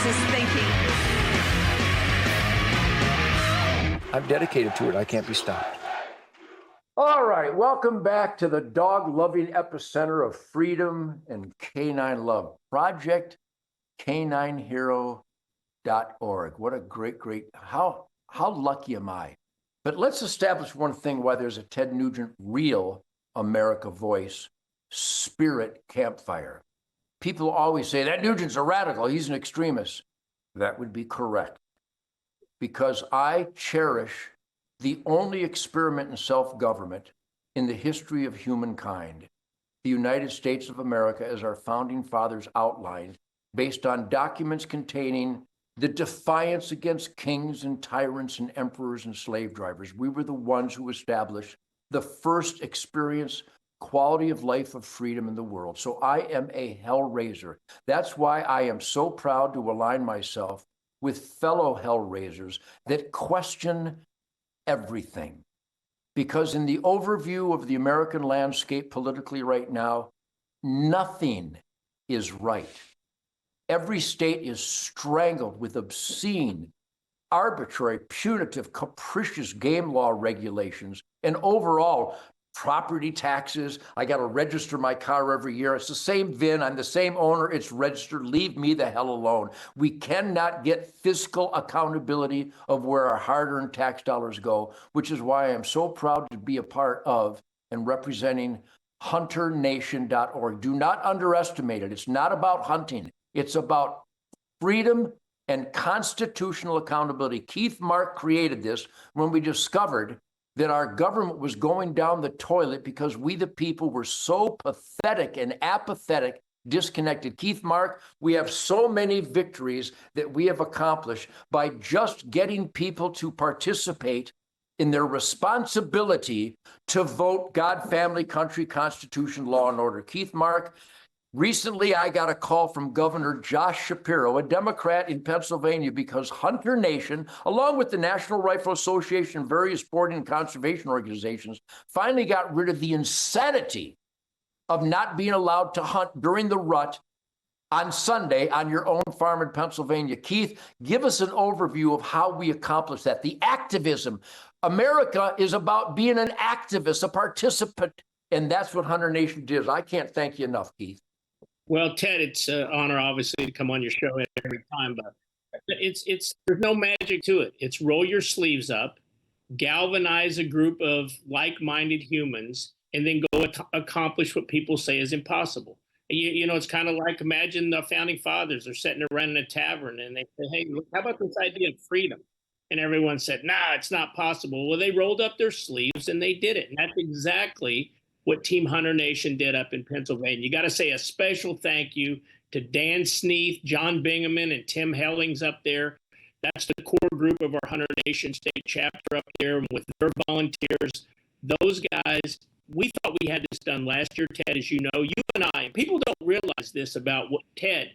is thinking. I'm dedicated to it. I can't be stopped. All right, welcome back to the dog-loving epicenter of freedom and canine love, Project K9Hero.org. What a great, how lucky am I? But let's establish one thing, why there's a Ted Nugent real America voice, spirit Campfire. People always say that Nugent's a radical, he's an extremist. That would be correct, because I cherish the only experiment in self-government in the history of humankind, the United States of America, as our founding fathers outlined, based on documents containing the defiance against kings and tyrants and emperors and slave drivers. We were the ones who established the first experience, quality of life of freedom in the world. So I am a hellraiser. That's why I am so proud to align myself with fellow hellraisers that question everything. Because in the overview of the American landscape politically right now, nothing is right. Every state is strangled with obscene, arbitrary, punitive, capricious game law regulations, and overall property taxes. I got to register my car every year. It's the same VIN. I'm the same owner. It's registered. Leave me the hell alone. We cannot get fiscal accountability of where our hard-earned tax dollars go, which is why I am so proud to be a part of and representing HunterNation.org. Do not underestimate it. It's not about hunting. It's about freedom and constitutional accountability. Keith Mark created this when we discovered that our government was going down the toilet because we, the people, were so pathetic and apathetic, disconnected. Keith Mark, we have so many victories that we have accomplished by just getting people to participate in their responsibility to vote God, family, country, constitution, law, and order. Keith Mark, recently, I got a call from Governor Josh Shapiro, a Democrat in Pennsylvania, because Hunter Nation, along with the National Rifle Association and various sporting and conservation organizations, finally got rid of the insanity of not being allowed to hunt during the rut on Sunday on your own farm in Pennsylvania. Keith, give us an overview of how we accomplished that. The activism. America is about being an activist, a participant, and that's what Hunter Nation does. I can't thank you enough, Keith. Well, Ted, it's an honor, obviously, to come on your show every time, but there's no magic to it. It's roll your sleeves up, galvanize a group of like-minded humans, and then go accomplish what people say is impossible. You know, it's kind of like, imagine the founding fathers are sitting around in a tavern and they say, hey, look, how about this idea of freedom? And everyone said, nah, it's not possible. Well, they rolled up their sleeves and they did it. And that's exactly what Team Hunter Nation did up in Pennsylvania. You got to say a special thank you to Dan Sneath, John Bingaman, and Tim Hellings up there. That's the core group of our Hunter Nation state chapter up there with their volunteers. Those guys, we thought we had this done last year, Ted, as you know. You and I, and people don't realize this about what Ted.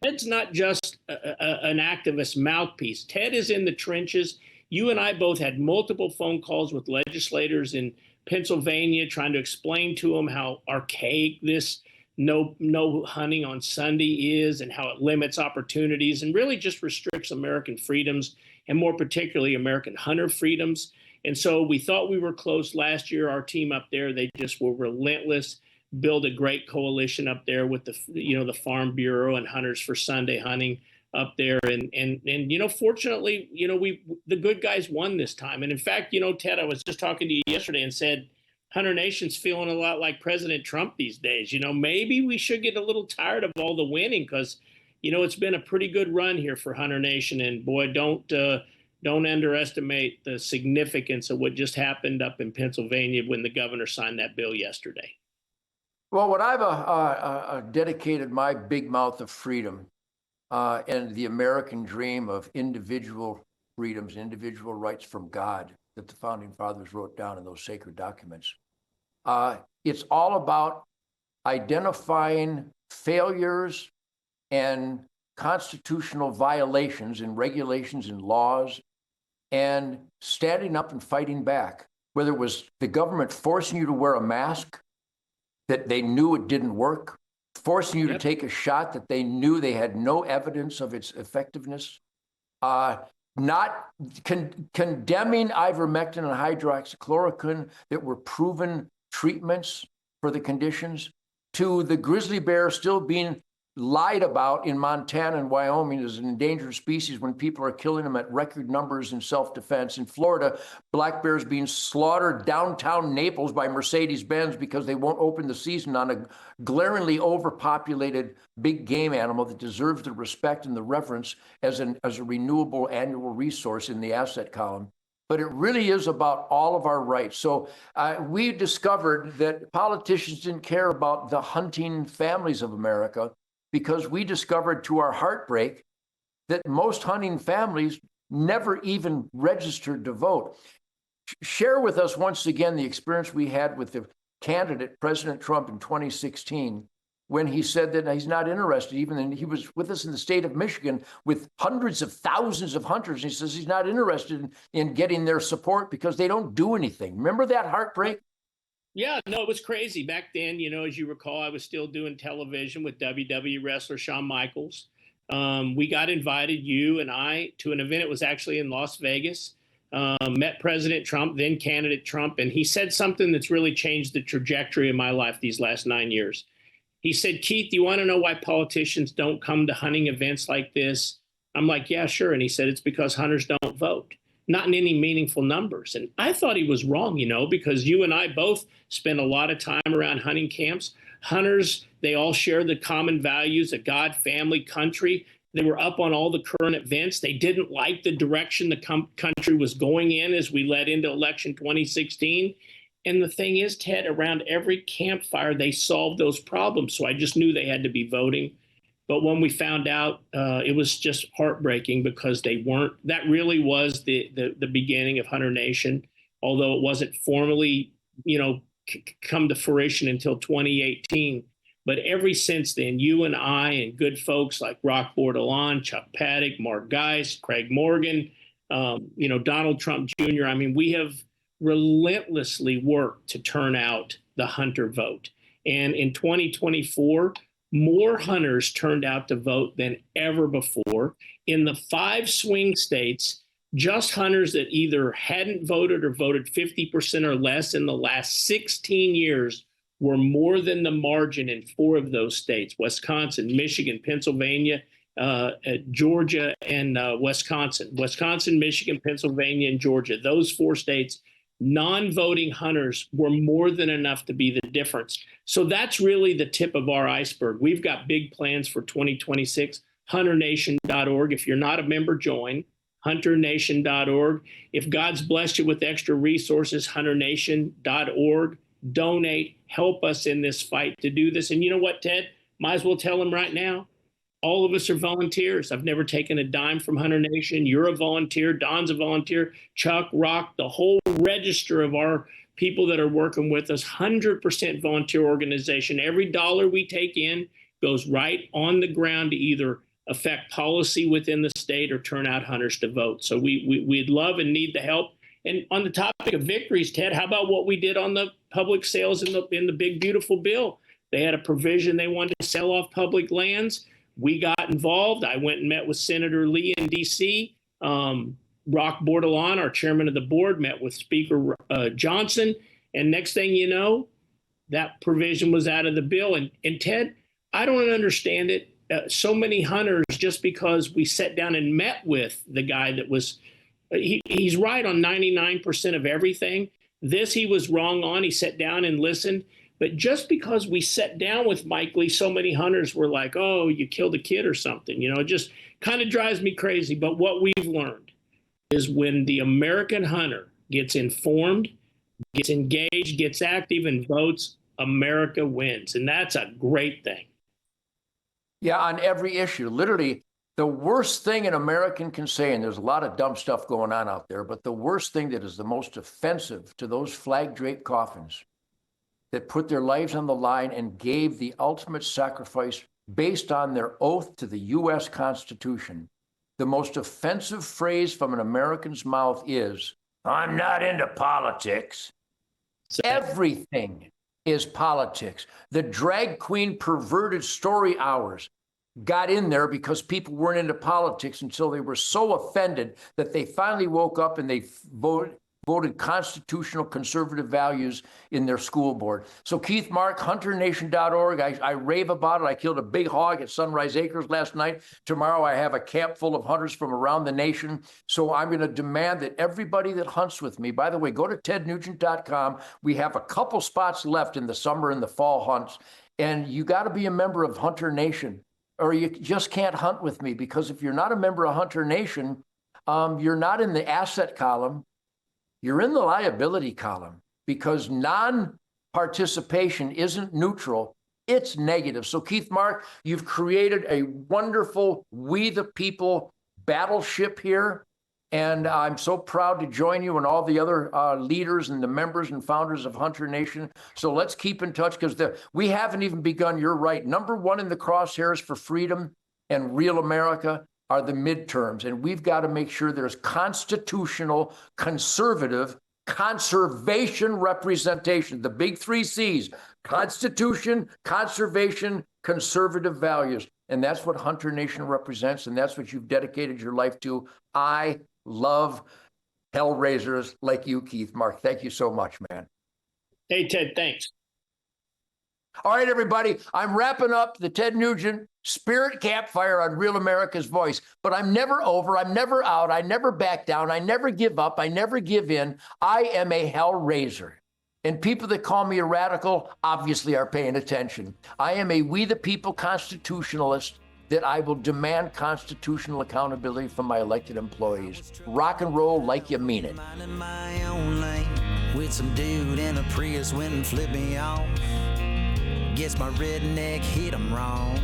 Ted's not just an activist mouthpiece. Ted is in the trenches. You and I both had multiple phone calls with legislators in Pennsylvania trying to explain to them how archaic this no hunting on Sunday is and how it limits opportunities and really just restricts American freedoms and more particularly American hunter freedoms. And so we thought we were close last year. Our team up there, they just were relentless, build a great coalition up there with the Farm Bureau and Hunters for Sunday Hunting up there. And fortunately, the good guys won this time. And in fact, Ted, I was just talking to you yesterday and said, Hunter Nation's feeling a lot like President Trump these days. Maybe we should get a little tired of all the winning because, it's been a pretty good run here for Hunter Nation. And boy, don't underestimate the significance of what just happened up in Pennsylvania when the governor signed that bill yesterday. Well, when I've dedicated my big mouth of freedom and the American dream of individual freedoms, individual rights from God that the founding fathers wrote down in those sacred documents, it's all about identifying failures and constitutional violations and regulations and laws and standing up and fighting back, whether it was the government forcing you to wear a mask that they knew it didn't work, forcing you to take a shot that they knew they had no evidence of its effectiveness, not condemning ivermectin and hydroxychloroquine that were proven treatments for the conditions, to the grizzly bear still being lied about in Montana and Wyoming as an endangered species when people are killing them at record numbers in self-defense. In Florida, black bears being slaughtered downtown Naples by Mercedes-Benz because they won't open the season on a glaringly overpopulated big game animal that deserves the respect and the reverence as a renewable annual resource in the asset column. But it really is about all of our rights. So we discovered that politicians didn't care about the hunting families of America, because we discovered to our heartbreak that most hunting families never even registered to vote. Share with us once again the experience we had with the candidate, President Trump, in 2016, when he said that he's not interested, even then he was with us in the state of Michigan with hundreds of thousands of hunters. And he says he's not interested in getting their support because they don't do anything. Remember that heartbreak? Yeah, no, it was crazy. Back then, as you recall, I was still doing television with WWE wrestler Shawn Michaels. We got invited, you and I, to an event. It was actually in Las Vegas. Met President Trump, then candidate Trump, and he said something that's really changed the trajectory of my life these last 9 years. He said, Keith, you want to know why politicians don't come to hunting events like this? I'm like, yeah, sure. And he said, it's because hunters don't vote. Not in any meaningful numbers. And I thought he was wrong, because you and I both spend a lot of time around hunting camps. Hunters, they all share the common values of God, family, country. They were up on all the current events. They didn't like the direction the country was going in as we led into election 2016. And the thing is, Ted, around every campfire, they solved those problems. So I just knew they had to be voting. But when we found out, it was just heartbreaking because they weren't. That really was the beginning of Hunter Nation, although it wasn't formally, come to fruition until 2018. But ever since then, you and I and good folks like Rock Bordelon, Chuck Paddock, Mark Geist, Craig Morgan, Donald Trump Jr. I mean, we have relentlessly worked to turn out the hunter vote. And in 2024, more hunters turned out to vote than ever before. In the 5 swing states, just hunters that either hadn't voted or voted 50% or less in the last 16 years were more than the margin in 4 of those states: Wisconsin, Michigan, Pennsylvania, Georgia, and Wisconsin. Wisconsin, Michigan, Pennsylvania, and Georgia. Those 4 states, non-voting hunters were more than enough to be the difference. So that's really the tip of our iceberg. We've got big plans for 2026. HunterNation.org. If you're not a member, join. HunterNation.org. If God's blessed you with extra resources, HunterNation.org. Donate. Help us in this fight to do this. And you know what, Ted? Might as well tell them right now. All of us are volunteers. I've never taken a dime from Hunter Nation. You're a volunteer. Don's a volunteer. Chuck, Rock, the whole register of our people that are working with us, 100% volunteer organization. Every dollar we take in goes right on the ground to either affect policy within the state or turn out hunters to vote. So we'd love and need the help. And on the topic of victories, Ted, how about what we did on the public sales in the big, beautiful bill? They had a provision they wanted to sell off public lands. We got involved. I went and met with Senator Lee in D.C. Rock Bordelon, our chairman of the board, met with Speaker Johnson. And next thing you know, that provision was out of the bill. And Ted, I don't understand it. So many hunters, just because we sat down and met with the guy that was, he's right on 99% of everything. This he was wrong on. He sat down and listened. But just because we sat down with Mike Lee, so many hunters were like, oh, you killed a kid or something. It just kind of drives me crazy. But what we've learned is when the American hunter gets informed, gets engaged, gets active, and votes, America wins. And that's a great thing. Yeah, on every issue. Literally, the worst thing an American can say, and there's a lot of dumb stuff going on out there, but the worst thing that is the most offensive to those flag-draped coffins that put their lives on the line and gave the ultimate sacrifice based on their oath to the U.S. Constitution, the most offensive phrase from an American's mouth is, I'm not into politics. Everything is politics. The drag queen perverted story hours got in there because people weren't into politics until they were so offended that they finally woke up and they voted constitutional conservative values in their school board. So Keith Mark, HunterNation.org, I rave about it. I killed a big hog at Sunrise Acres last night. Tomorrow I have a camp full of hunters from around the nation. So I'm going to demand that everybody that hunts with me, by the way, go to TedNugent.com. We have a couple spots left in the summer and the fall hunts. And you got to be a member of Hunter Nation, or you just can't hunt with me, because if you're not a member of Hunter Nation, you're not in the asset column. You're in the liability column, because non-participation isn't neutral, it's negative. So Keith Mark, you've created a wonderful We the People battleship here. And I'm so proud to join you and all the other leaders and the members and founders of Hunter Nation. So let's keep in touch, because we haven't even begun. You're right. Number one in the crosshairs for freedom and real America are the midterms. And we've got to make sure there's constitutional, conservative, conservation representation. The big 3 C's: Constitution, conservation, conservative values. And that's what Hunter Nation represents. And that's what you've dedicated your life to. I love hellraisers like you, Keith Mark. Thank you so much, man. Hey, Ted, thanks. All right, everybody, I'm wrapping up the Ted Nugent Spirit Campfire on Real America's Voice, but I'm never over. I'm never out. I never back down. I never give up. I never give in. I am a hellraiser. And people that call me a radical obviously are paying attention. I am a We the People constitutionalist that I will demand constitutional accountability from my elected employees. Rock and roll like you mean it. Minding my own lane with some dude in a Prius went and flipped me off. Guess my redneck hit him wrong.